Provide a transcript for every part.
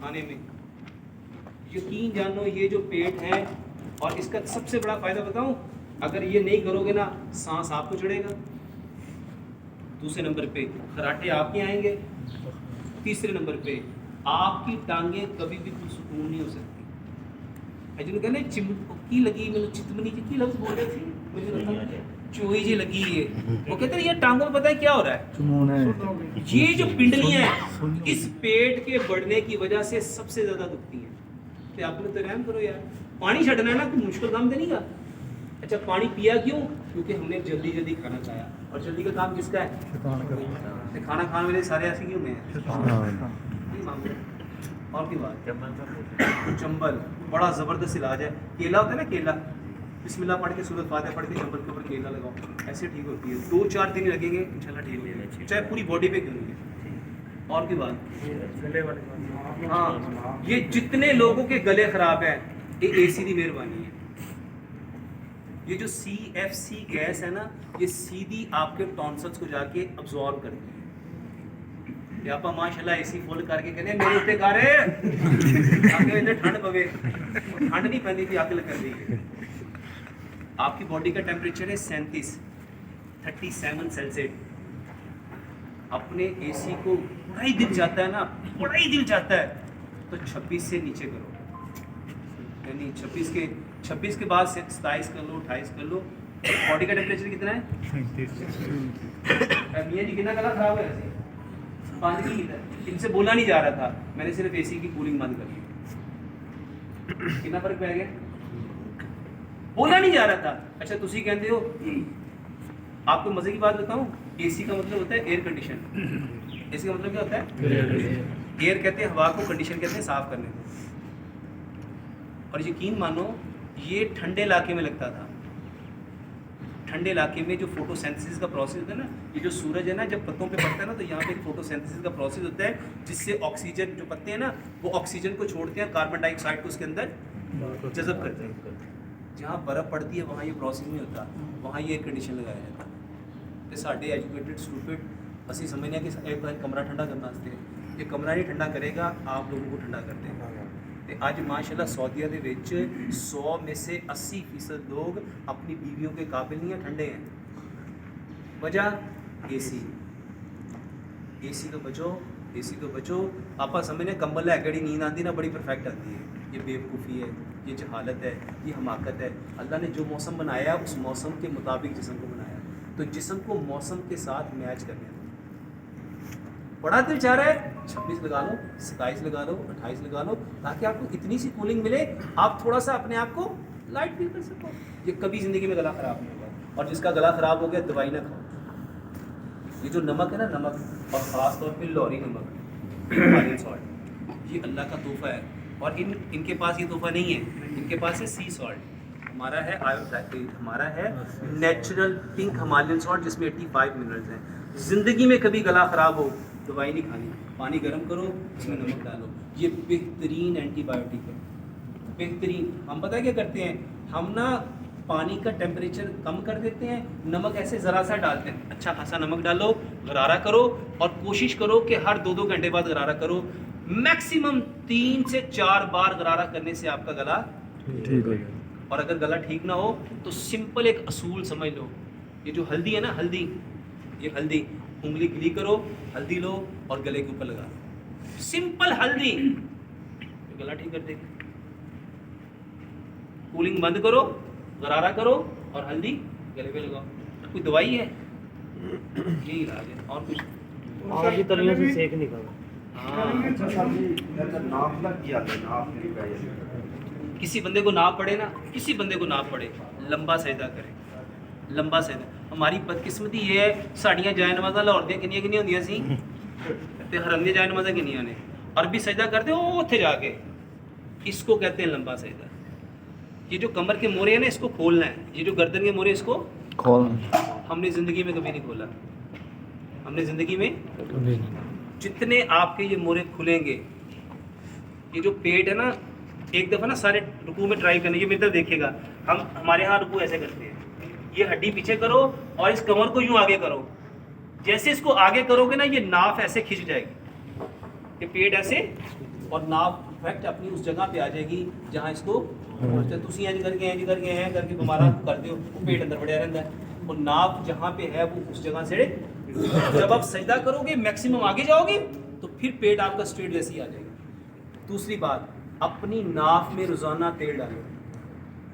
کھانے میں. یقین جانو یہ جو پیٹ ہے اور اس کا سب سے بڑا فائدہ بتاؤں, اگر یہ نہیں کرو گے نا سانس آپ کو چڑھے گا. دوسرے نمبر پہ خراٹے آپ کے آئیں گے. تیسرے نمبر پہ آپ کی ٹانگیں کبھی بھی پرسکون نہیں ہو سکتی. جنہوں کہنے چمکی لگی میں چتمنی کی لفظ بول رہے تھے, مجھے چوئی جی لگی ہے. وہ کہتے ہیں یہ ٹانگوں میں پتہ ہے کیا ہو رہا ہے, یہ جو پنڈلیاں ہیں اس پیٹ کے بڑھنے کی وجہ سے سب سے زیادہ دکھتی ہیں. کہ آپ نے تو رحم کرو یار, پانی چھڑنا ہے نا کوئی مشکل کام تو نہیں کا. اچھا پانی پیا کیوں؟ کیونکہ ہم نے جلدی جلدی کھانا کھایا, اور جلدی کا کام کس کا ہے؟ کھانا کھانے والے سارے ایسے کیوں ہیں. اور کی بات چمبل بڑا زبردست علاج ہے. کیلا ہوتا ہے نا, کیلا بسم اللہ پڑھ کے سورۃ فاتحہ پڑھ کے چمبل کے اوپر کیلا لگاؤ, ایسے ٹھیک ہوتی ہے. 2-4 دن لگیں گے انشاءاللہ ٹھیک ہو جائے گا, چاہے پوری باڈی پہ کیوں نہیں ہے. اور کی بات, ہاں یہ جتنے لوگوں کے گلے خراب ہیں یہ اے سی کی مہربانی ہے. یہ جو CFC گیس ہے نا یہ سیدھی آپ کے ٹونسلز کو جا کے ابزارب کرتی ہے. یا آپ ماشاءاللہ اے سی فل کر کے کہنے میرے اتنے کر رہے ٹھنڈ پوے, ٹھنڈ نہیں پہنی تھی اکل کر دی. آپ کی باڈی کا ٹیمپریچر ہے 37 سیلسیٹ. اپنے اے سی کو بڑا ہی دل چاہتا ہے نا, بڑا ہی دل چاہتا ہے تو 26 سے نیچے کرو, یعنی 26 کے بعد 27 کر لو, 28 کر لو. باڈی کا ٹیمپریچر کتنا ہے؟ میاں جی کتنا گلا خراب ہے ایسے پانی کی ہے, ان سے بولا نہیں جا رہا تھا, میں نے صرف اے سی کی کولنگ بند کر دی. کتنا فرق پہ گیا, بولا نہیں جا رہا تھا. اچھا تسی کہتے ہو, آپ کو مزے کی بات بتاؤں, اے سی کا مطلب ہوتا ہے ایئر کنڈیشن. اے سی کا مطلب کیا ہوتا ہے؟ ایئر کہتے ہیں ہوا کو, کنڈیشن کہتے ہیں صاف کرنے کو. اور یقین مانو یہ ٹھنڈے علاقے میں لگتا تھا. ٹھنڈے علاقے میں جو فوٹو سینتھسس کا پروسیس ہوتا ہے نا, یہ جو سورج ہے نا جب پتوں پہ پڑتا ہے نا تو یہاں پہ ایک فوٹو سینتھسس کا پروسیس ہوتا ہے جس سے آکسیجن, جو پتے ہیں نا وہ آکسیجن کو چھوڑتے ہیں, کاربن ڈائی آکسائڈ کو اس کے اندر جذب کرتے ہیں. جہاں برف پڑتی ہے وہاں یہ پروسیس نہیں ہوتا, وہاں یہ ایئر کنڈیشن لگایا جاتا ہے. ساڈے ایجوکیٹڈ اسٹوڈنٹ اسی سمجھنے کہ ایک کمرہ ٹھنڈا کرنا واسطے, یہ کمرہ نہیں ٹھنڈا کرے گا, آپ لوگوں کو ٹھنڈا کر دے گا. اج ماشاءاللہ سعودیہ دے وچ 100 میں سے 80% لوگ اپنی بیویوں کے قابل نہیں ہیں, ٹھنڈے ہیں. وجہ اے سی. اے سی تو بچو, اے سی تو بچو. آپ سمجھنے کمبل ہے کہڑی نیند آتی نا بڑی پرفیکٹ آتی ہے. یہ بیوقوفی ہے, یہ جہالت ہے, یہ حماقت ہے. اللہ نے جو موسم بنایا اس موسم کے مطابق جسم کو بنایا, تو جسم کو موسم کے ساتھ میچ کرنے دو. بڑا دل چاہ رہا ہے 26 لگا لو, 27 لگا لو, 28 لگا لو, تاکہ آپ کو اتنی سی کولنگ ملے آپ تھوڑا سا اپنے آپ کو لائٹ فیل کر سکو. یہ کبھی زندگی میں گلا خراب نہیں ہوگا. اور جس کا گلا خراب ہو گیا دوائی نہ کھاؤ. یہ جو نمک ہے نا, نمک, اور خاص طور پہ لوری نمک, یہ اللہ کا تحفہ ہے. اور ان کے پاس یہ تحفہ نہیں ہے, ان کے پاس ہے سی سالٹ. ہمارا ہے ہمارا ہے نیچرل پنک ہمالیان سالٹ جس میں 85 منرلز ہیں. زندگی میں کبھی گلا خراب ہو دوائی نہیں کھانی, پانی گرم کرو اس میں نمک ڈالو. یہ بہترین اینٹی بایوٹک ہے, بہترین. ہم پتہ ہے کیا کرتے ہیں, ہم نا پانی کا ٹیمپریچر کم کر دیتے ہیں, نمک ایسے ذرا سا ڈالتے ہیں. اچھا خاصا نمک ڈالو, غرارہ کرو, اور کوشش کرو کہ ہر 2 گھنٹے بعد غرارہ کرو. میکسیمم 3 سے 4 بار غرارہ کرنے سے آپ کا گلا ٹھیک ہو جائے. اور اگر گلا ٹھیک نہ ہو تو سمپل ایک اصول سمجھ لو, یہ جو ہلدی ہے نا, ہلدی, یہ ہلدی, انگلی گلی کرو, ہلدی لو اور گلے کے اوپر لگا دو. سمپل ہلدی گلا ٹھیک کر دے گی. کولنگ بند کرو, غرارہ کرو اور ہلدی گلے پہ لگاؤ. کوئی دوائی ہے, یہی علاج ہے اور کچھ. آگ کی تلیوں سے سیک نکالا. کسی بندے کو نہ پڑے نا, کسی بندے کو نہ پڑے, لمبا سجدہ کرے, لمبا سجدہ. ہماری بدقسمتی یہ ہے, ساڑیاں جائے نمازاں لاہور دیا کنیاں کنیاں ہوندیاں سی تے حرم دیا جائے نمازاں کنیاں نے, عربی سجدہ کرتے وہ اتنے جا کے, اس کو کہتے ہیں لمبا سجدہ. یہ جو کمر کے مورے ہیں نا اس کو کھولنا ہے, یہ جو گردن کے مورے اس کو کھولنا. ہم نے زندگی میں کبھی نہیں کھولا, ہم نے زندگی میں جتنے آپ کے یہ مورے کھلیں گے, یہ جو پیٹ ہے نا, ایک دفعہ نا سارے رکوع میں ٹرائی کرنے, یہ میری طرف دیکھے گا, ہمارے ہاں رکوع ایسے کرتے ہیں, یہ ہڈی پیچھے کرو اور اس کمر کو یوں آگے کرو. جیسے اس کو آگے کرو گے نا یہ ناف ایسے کھنچ جائے گی, یہ پیٹ ایسے اور ناف پرفیکٹ اپنی اس جگہ پہ آ جائے گی جہاں اس کو تسی انج کر کے کر کے تمہارا کرتے ہو وہ پیٹ اندر بڑھیا رہتا ہے، اور ناف جہاں پہ ہے وہ اس جگہ سے جب آپ سجدہ کرو گے میکسیمم آگے جاؤ گے تو پھر پیٹ آپ کا اسٹریٹ ویسے ہی آ جائے گا۔ دوسری بات، اپنی ناف میں روزانہ تیل ڈالو،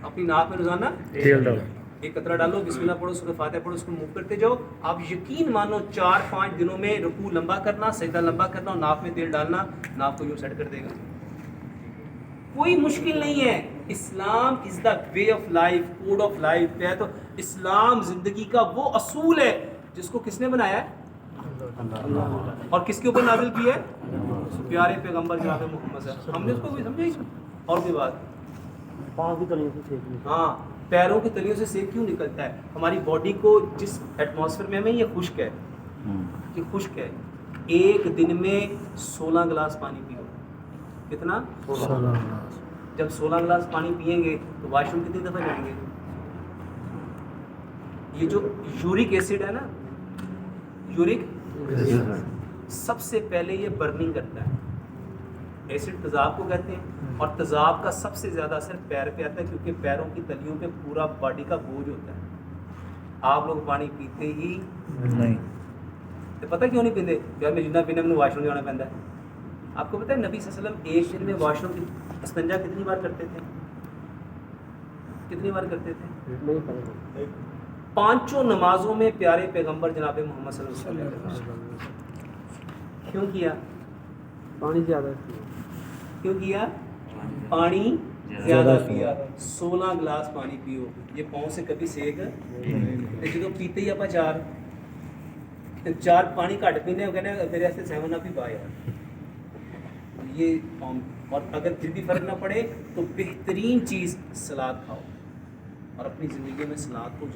اپنی ناف میں روزانہ تیل ڈالو، ایک قطرہ ڈالو، بسم اللہ پڑھو، سورہ فاتحہ پڑھو، اس کو موو کرتے جاؤ۔ آپ یقین مانو 4-5 دنوں میں رکوع لمبا کرنا، سجدہ لمبا کرنا اور ناف میں تیل ڈالنا، ناف کو یوں سیٹ کر دے گا۔ کوئی مشکل نہیں ہے، Islam is the way of life, code of life ہے۔ تو اسلام زندگی کا وہ اصول ہے جس کو کس نے بنایا ہے؟ اور کس کے اوپر نازل کیا ہے؟ پیارے پیغمبر جناب محمد صلی اللہ علیہ وسلم۔ ہم نے اس کو بھی سمجھائی اور کوئی بات، پاؤں کی تلیوں سے سیک نکالنا۔ ہاں پیروں کی تلیوں سے سیک کیوں نکلتا ہے؟ ہماری باڈی کو جس ایٹماسفیئر میں یہ خشک ہے، یہ خشک ہے، ایک دن میں 16 گلاس پانی پیو۔ کتنا؟ جب 16 گلاس پانی پئیں گے تو واش روم کتنی دفعہ جائیں گے؟ یہ جو یورک ایسڈ ہے نا، یورک سب سے پہلے یہ برننگ کرتا ہے، ایسڈ تیزاب کو کہتے ہیں، اور تیزاب کا سب سے زیادہ اثر پیر پہ آتا ہے کیونکہ پیروں کی تلیوں پہ پورا باڈی کا بوجھ ہوتا ہے۔ آپ لوگ پانی پیتے ہی نہیں، تو پتہ کیوں نہیں پیتے؟ یار میں جتنا پینے میں واش روم جانا پڑتا ہے۔ آپ کو پتہ ہے نبی صلی اللہ علیہ وسلم ایک دن میں واش روم استنجا کتنی بار کرتے تھے؟ کتنی بار کرتے تھے؟ 5 نمازوں میں پیارے پیغمبر جناب محمد صلی اللہ علیہ وسلم کیوں کیا؟ پانی زیادہ کیوں کیا؟ پانی زیادہ پیا۔ 16 گلاس پانی پیو، یہ پاؤں سے کبھی سیک جدو پیتے ہی آپ چار پانی گھٹ پینے کہنے میرے سے 7 اپ ہی پا یار یہ پاؤں۔ اور اگر پھر بھی فرق نہ پڑے تو بہترین چیز سلاد کھاؤ اور اپنی زندگی میں سلاد کو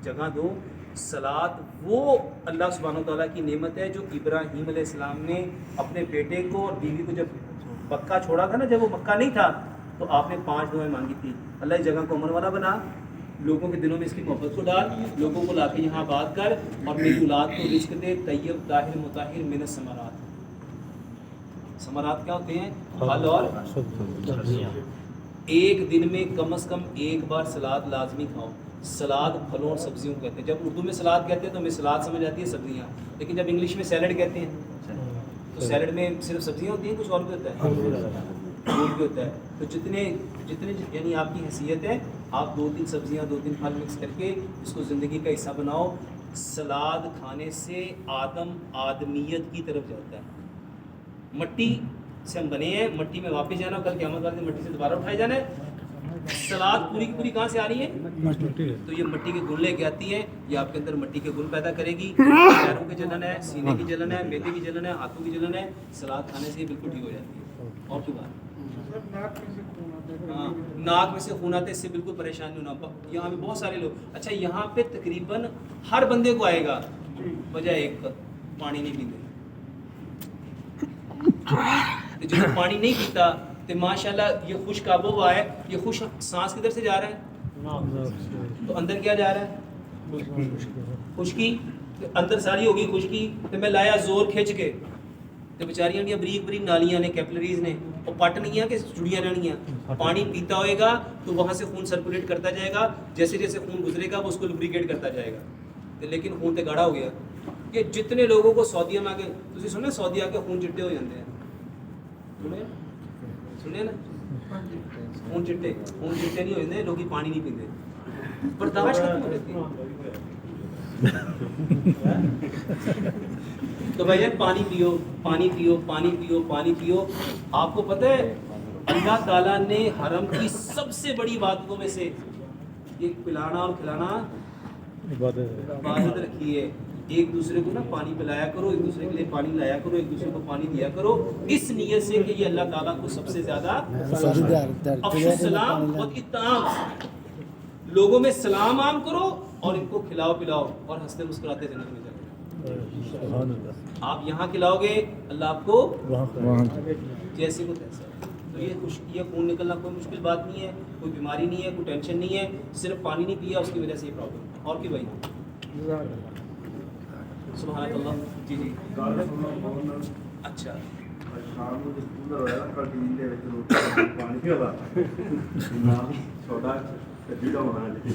جگہ دو۔ سلاد وہ اللہ سبحانہ وتعالیٰ کی نعمت ہے جو ابراہیم علیہ السلام نے اپنے بیٹے کو اور بیوی کو جب مکہ چھوڑا تھا نا، جب وہ مکہ نہیں تھا تو آپ نے 5 دعائیں مانگی تھی، اللہ اس جگہ کو امن والا بنا، لوگوں کے دلوں میں اس کی محبت کو ڈال، لوگوں کو لا کے یہاں آباد کر، اور میری اولاد کو رزق دے طیب طاہر مطہر من الثمرات۔ ثمرات کیا ہوتے ہیں؟ پھل اور ایک دن میں کم از کم ایک بار سلاد لازمی کھاؤ۔ سلاد پھلوں اور سبزیوں کو کہتے ہیں۔ جب اردو میں سلاد کہتے ہیں تو ہمیں سلاد سمجھ آتی ہے سبزیاں، لیکن جب انگلش میں سیلڈ کہتے ہیں تو سیلڈ میں صرف سبزیاں ہوتی ہیں، کچھ اور بھی ہوتا ہے، فروٹ بھی ہوتا ہے۔ تو جتنے یعنی آپ کی حیثیت ہے، آپ 2-3 سبزیاں 2-3 پھل مکس کر کے اس کو زندگی کا حصہ بناؤ۔ سلاد کھانے سے آدمیت کی طرف جاتا ہے۔ مٹی سے ہم بنے ہیں، مٹی میں واپس جانا، کل قیامت والے دن مٹی سے دوبارہ اٹھائے جانا ہے۔ سلاد پوری کی پوری کہاں سے آ رہی ہے؟ تو یہ مٹی کے گن لے کے آتی ہے، یہ آپ کے اندر مٹی کے گن پیدا کرے گی، پیروں کی جلن ہے، سینے کی جلن ہے، میدے کی جلن ہے، ہاتھوں کی جلن ہے، سلاد کھانے سے یہ بالکل ٹھیک ہو جاتی ہے۔ اور کوئی بات؟ ہاں ناک میں سے خون آتا ہے، اس سے بالکل پریشان نہیں ہونا۔ یہاں پہ بہت سارے لوگ، اچھا یہاں پہ تقریباً ہر بندے کو آئے گا، وجہ ایک پانی نہیں پیتے۔ جو پانی نہیں پیتا تو ماشاءاللہ یہ خشک آب و ہوا ہے، یہ خشک سانس کدھر سے جا رہا ہے؟ تو اندر کیا جا رہا ہے؟ خشکی، اندر ساری ہوگی خشکی، تو میں لایا زور کھینچ کے، تو بیچاریاں انڈیا بریک بریک نالیاں نے، کیپلریز نے، اور پٹ نہیں ہے کہ جڑیاں رہنیاں۔ پانی پیتا ہوئے گا تو وہاں سے خون سرکولیٹ کرتا جائے گا، جیسے جیسے خون گزرے گا وہ اس کو لوبریکیٹ کرتا جائے گا، لیکن خون تے گاڑا ہو گیا۔ کہ جتنے لوگوں کو سعودیہ میں آ کے، تسی سنے سعودیہ کے خون چٹے ہو جاتے ہیں، سنے نا؟ خون چٹے نہیں ہوتے، لوگ پانی نہیں پیتے، برداشت ختم ہو جاتی ہے۔ تو بھائی پانی پیو، پانی پیو، پانی پیو، پانی پیو۔ آپ کو پتہ ہے اللہ تعالیٰ نے حرم کی سب سے بڑی عبادتوں میں سے یہ پلانا اور کھلانا عبادت رکھی ہے۔ ایک دوسرے کو نا پانی پلایا کرو، ایک دوسرے کے لیے پانی لایا کرو، ایک دوسرے کو پانی دیا کرو، اس نیت سے کہ یہ اللہ تعالیٰ کو سب سے زیادہ افشوا السلام و اطعام، لوگوں میں سلام عام کرو اور ان کو کھلاؤ پلاؤ اور ہنستے مسکراتے جنت میں جاؤ۔ آپ یہاں کھلاؤ گے، اللہ آپ کو جیسے کو تیسا۔ تو یہ خشکی، خون نکلنا کوئی مشکل بات نہیں ہے، کوئی بیماری نہیں ہے، کوئی ٹینشن نہیں ہے، صرف پانی نہیں پیا اس کی وجہ سے یہ پرابلم۔ اور کی بھائی سبحان اللہ، جی جی اچھا ਸ਼ਾਮ ਨੂੰ ਸਕੂਲ ਹੋਇਆ ਕੰਟੀਨ ਦੇ ਵਿੱਚ ਰੋਟੀ ਪਾਣੀ ਵਾਲਾ ਨਾਲ ਛੋਟਾ ਕੱਢੀ ਦਾ ਹੋਣਾ ਜੀ।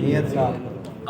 نیت کا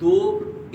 2